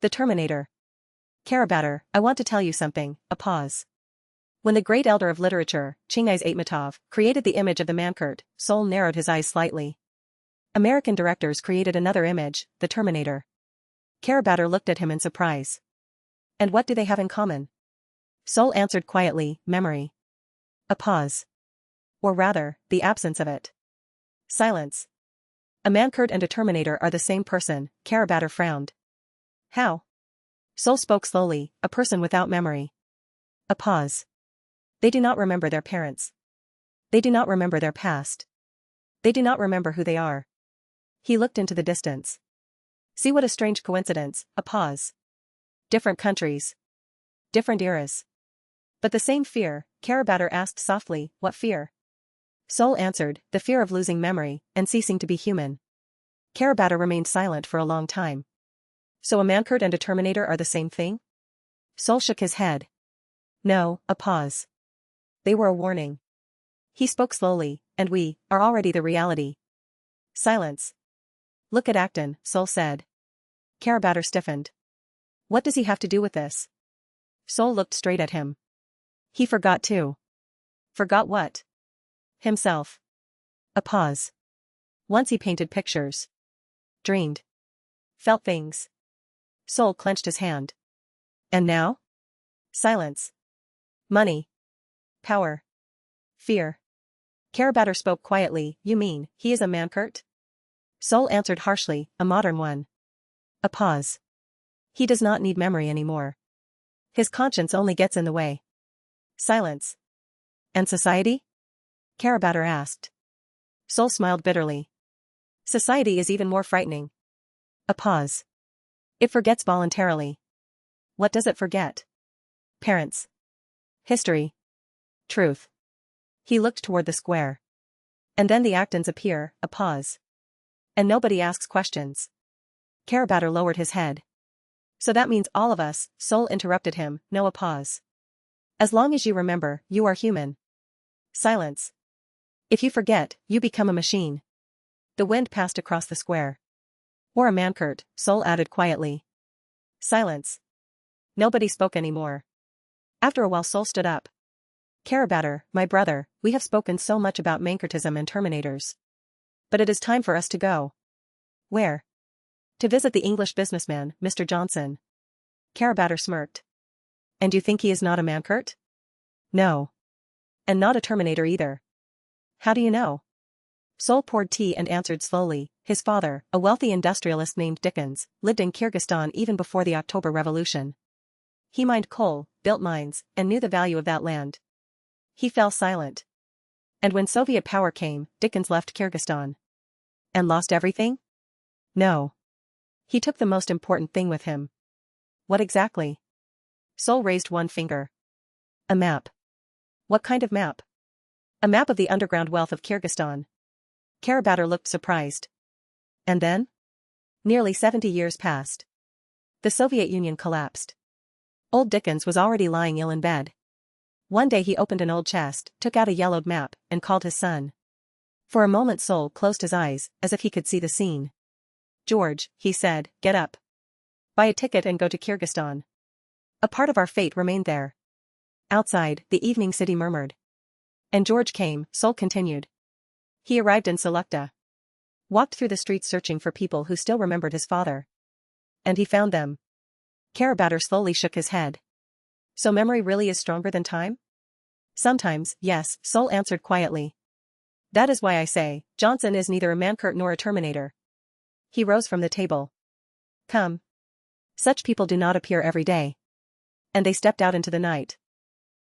The Terminator. Karabatar, I want to tell you something, a pause. When the great elder of literature, Chingiz Aitmatov, created the image of the Mankurt, Sol narrowed his eyes slightly. American directors created another image, the Terminator. Karabatar looked at him in surprise. And what do they have in common? Sol answered quietly, memory. A pause. Or rather, the absence of it. Silence. A Mankurt and a Terminator are the same person, Karabatar frowned. How? Sol spoke slowly, a person without memory. A pause. They do not remember their parents. They do not remember their past. They do not remember who they are. He looked into the distance. See what a strange coincidence, a pause. Different countries. Different eras. But the same fear, Karabatar asked softly, what fear? Sol answered, the fear of losing memory, and ceasing to be human. Karabatar remained silent for a long time. So a Mankurt and a Terminator are the same thing? Sol shook his head. No, a pause. They were a warning. He spoke slowly, and we are already the reality. Silence. Look at Acton, Sol said. Karabatar stiffened. What does he have to do with this? Sol looked straight at him. He forgot too. Forgot what? Himself. A pause. Once he painted pictures. Dreamed. Felt things. Sol clenched his hand. And now? Silence. Money. Power. Fear. Karabatar spoke quietly, you mean, he is a Mankurt? Sol answered harshly, a modern one. A pause. He does not need memory anymore. His conscience only gets in the way. Silence. And society? Karabatar asked. Sol smiled bitterly. Society is even more frightening. A pause. It forgets voluntarily. What does it forget? Parents. History. Truth. He looked toward the square. And then the Actons appear, a pause. And nobody asks questions. Karabatar lowered his head. So that means all of us, Sol interrupted him, no a pause. As long as you remember, you are human. Silence. If you forget, you become a machine. The wind passed across the square. Or a Mankurt, Sol added quietly. Silence. Nobody spoke anymore. After a while Sol stood up. Karabatar, my brother, we have spoken so much about Mankurtism and Terminators. But it is time for us to go. Where? To visit the English businessman, Mr. Johnson. Karabatar smirked. And you think he is not a Mankurt? No. And not a Terminator either. How do you know? Sol poured tea and answered slowly, his father, a wealthy industrialist named Dickens, lived in Kyrgyzstan even before the October Revolution. He mined coal, built mines, and knew the value of that land. He fell silent. And when Soviet power came, Dickens left Kyrgyzstan. And lost everything? No. He took the most important thing with him. What exactly? Sol raised one finger. A map. What kind of map? A map of the underground wealth of Kyrgyzstan. Karabatar looked surprised. And then? Nearly 70 years passed. The Soviet Union collapsed. Old Dickens was already lying ill in bed. One day he opened an old chest, took out a yellowed map, and called his son. For a moment Sol closed his eyes, as if he could see the scene. George, he said, get up. Buy a ticket and go to Kyrgyzstan. A part of our fate remained there. Outside, the evening city murmured. And George came, Sol continued. He arrived in Selukta. Walked through the streets searching for people who still remembered his father. And he found them. Karabatar slowly shook his head. So memory really is stronger than time? Sometimes, yes, Sol answered quietly. That is why I say, Johnson is neither a Mankurt nor a Terminator. He rose from the table. Come. Such people do not appear every day. And they stepped out into the night.